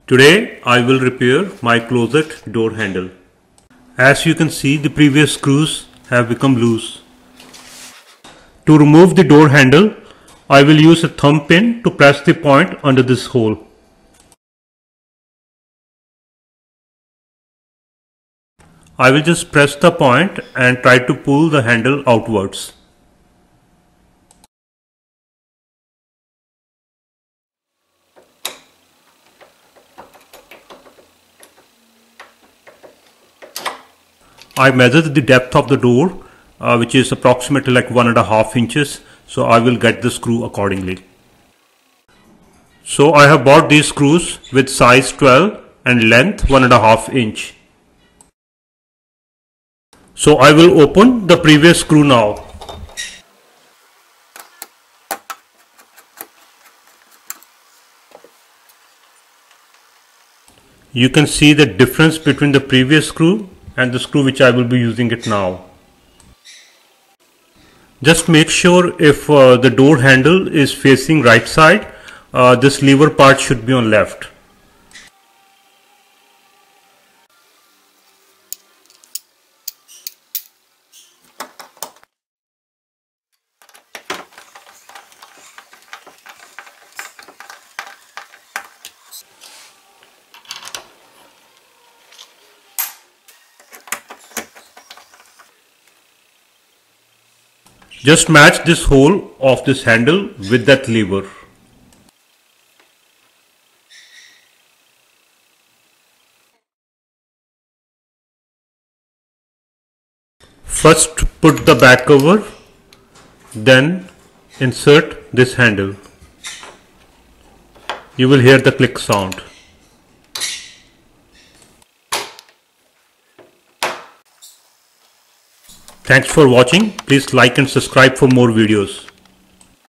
Today I will repair my closet door handle. As you can see, the previous screws have become loose. To remove the door handle, I will use a thumb pin to press the point under this hole. I will just press the point and try to pull the handle outwards. I measured the depth of the door, which is approximately like 1.5 inches, so I will get the screw accordingly. So I have bought these screws with size 12 and length 1.5 inch. So I will open the previous screw now. You can see the difference between the previous screw and the screw which I will be using it now. Just make sure if the door handle is facing right side, this lever part should be on left. Just match this hole of this handle with that lever. First put the back cover, then insert this handle. You will hear the click sound. Thanks for watching. Please like and subscribe for more videos.